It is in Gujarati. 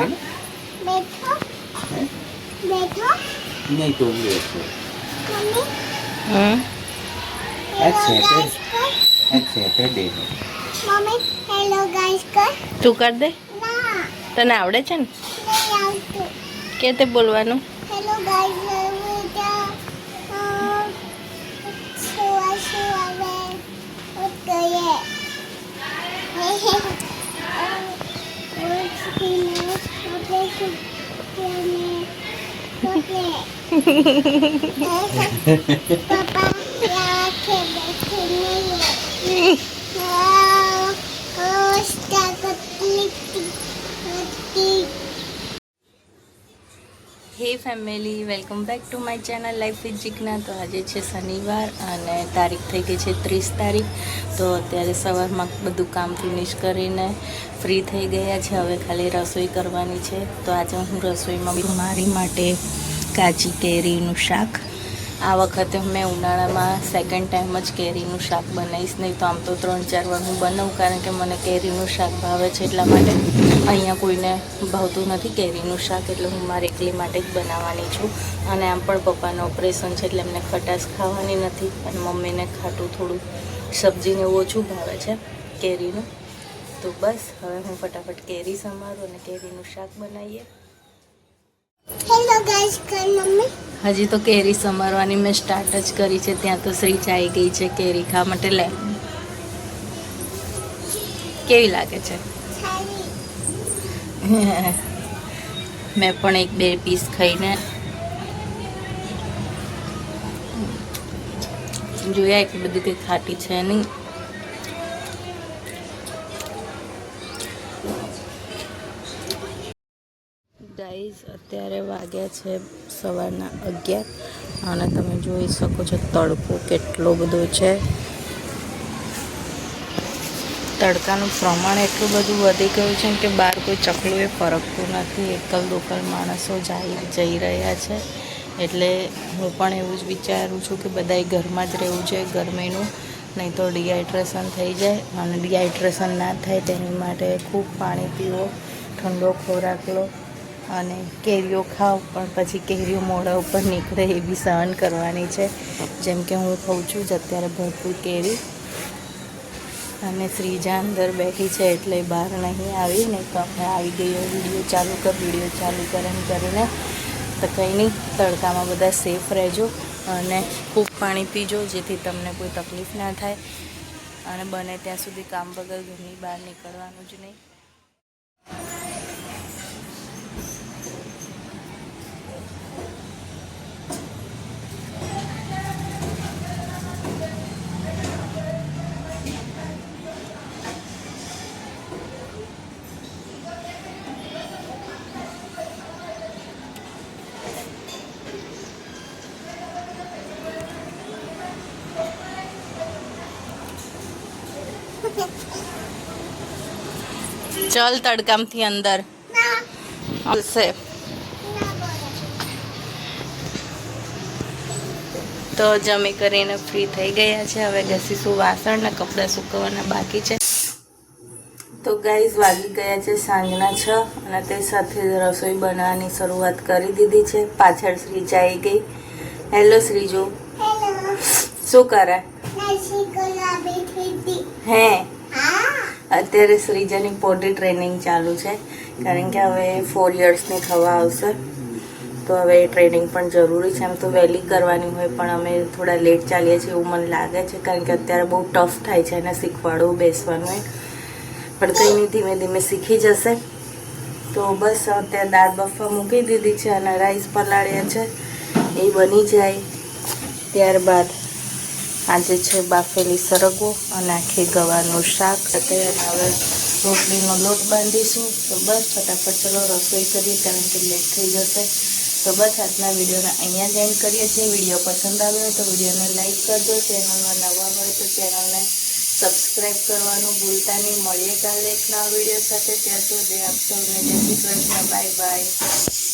बैठो बैठो नहीं तुम बैठो mummy Saturday mummy hello guys कर તું કર દે ना તને આવડે છે ને नहीं આવતું કે તે બોલવાનું हेलो गाइस बेटा सुआ सुआ वे उठ गए पापा यहाँ के बैठे नहीं હે family welcome back to my channel life with Jigna. તો આજે છે શનિવાર અને તારીખ થઈ ગઈ છે 30 તારીખ. તો અત્યારે સવારમાં બધું કામ ફિનિશ કરીને ફ્રી થઈ ગયા છે. હવે ખાલી રસોઈ કરવાની છે. તો આજે હું રસોઈમાં મારી માટે કાચી કેરીનું શાક. આ વખતે મેં ઉનાળામાં સેકન્ડ ટાઈમ જ કેરીનું શાક બનાવીશ. નહીં તો આમ તો 3-4 વાર હું બનાવું, કારણ કે મને કેરીનું શાક ભાવે છે. એટલા માટે અહીંયા કોઈને ભાવતું નથી કેરીનું શાક, એટલે હું મારી એકલી માટે જ બનાવવાની છું. અને આમ પણ પપ્પાનું ઓપરેશન છે એટલે એમને ખટાશ ખાવાની નથી, અને મમ્મીને ખાટું થોડું સબ્જીને ઓછું ભાવે છે કેરીનું. તો બસ હવે હું ફટાફટ કેરી સમારું અને કેરીનું શાક બનાવીએ. हेलो गाइस कर मम्मी હજી તો કેરી સમારવાની મેં સ્ટાર્ટ જ કરી છે, ત્યાં તો શ્રી આવી ગઈ છે કેરી ખાવા માટે. લે કેવી લાગે છે? सारी મેં પણ 1-2 પીસ ખાઈને જોયા, એટલી બધી કંઈ ખાટી છે નહીં. ગાઈઝ અત્યારે વાગ્યા છે સવારના 11 અને તમે જોઈ શકો છો તડકો કેટલો બધો છે. તડકાનું પ્રમાણ એટલું બધું વધી ગયું છે કે બહાર કોઈ ચકલું એ ફરકતું નથી. એકલ દોકલ માણસો જઈ રહ્યા છે. એટલે હું પણ એવું જ વિચારું છું કે બધાએ ઘરમાં જ રહેવું છે ગરમીનું, નહીં તો ડિહાઈડ્રેશન થઈ જાય. અને ડિહાઈડ્રેશન ના થાય તેની માટે ખૂબ પાણી પીવો, ઠંડો ખોરાક લો અને કેરીઓ ખાઓ. પણ પછી કેરીઓ મોઢા ઉપર નીકળે એ બી સહન કરવાની છે. જેમ કે હું ખાઉં છું જ અત્યારે ભરપૂર કેરી. અને શ્રીજા અંદર બેઠી છે એટલે બહાર નહીં આવી, નહીં તો અમે આવી ગયો. વિડીયો ચાલુ કરીને તો કંઈ નહીં, તડકામાં બધા સેફ રહેજો અને ખૂબ પાણી પીજો, જેથી તમને કોઈ તકલીફ ના થાય. અને બને ત્યાં સુધી કામ વગર ઘરની બહાર નીકળવાનું જ નહીં. ચલ તડકામથી અંદર આવશે. તો જમી કરીને ફ્રી થઈ ગયા છે. હવે ઘસીશું વાસણ ને કપડાં સૂકવવાના બાકી છે. તો ગાઈઝ વાગી ગયા છે સાંજના 6 અને તે સાથે રસોઈ બનાવવાની શરૂઆત કરી દીધી છે. પાછળ શ્રીજા આવી ગઈ. હેલો શ્રીજુ, हेलो શું કરે? नैसी गुलाबी थी હે हाँ અત્યારે શ્રીજાની પોટી ટ્રેનિંગ ચાલુ છે, કારણ કે હવે 4 યર્સની થવા આવશે. તો હવે એ ટ્રેનિંગ પણ જરૂરી છે. એમ તો વહેલી કરવાની હોય, પણ અમે થોડા લેટ ચાલીએ છીએ એવું મને લાગે છે, કારણ કે અત્યારે બહુ ટફ થાય છે એને શીખવાડવું, બેસવાનું હોય. પણ કંઈ નહીં, ધીમે ધીમે શીખી જશે. તો બસ અત્યારે દાળ બફવા મૂકી દીધી છે અને રાઈસ પલાળ્યા છે. એ બની જાય ત્યારબાદ આજે છે બાફેલી સરગવો અને આખી ગવાનું શાક. અત્યારે હવે રોટલીનો લોટ બાંધીશું. તો બસ ફટાફટ ચલો રસોઈ કરીએ, કારણ કે લેટ થઈ જશે. તો બસ આજના વિડીયોને અહીંયા જ એન્ડ કરીએ છીએ. વિડીયો પસંદ આવ્યો હોય તો વિડીયોને લાઈક કરજો. ચેનલમાં નવા હોય તો ચેનલને સબસ્ક્રાઈબ કરવાનું ભૂલતા નહીં. મળીએ કાલે એક નવા વિડીયો સાથે. ત્યાં સુધી આપ સૌને જય શ્રી કૃષ્ણ. Bye bye.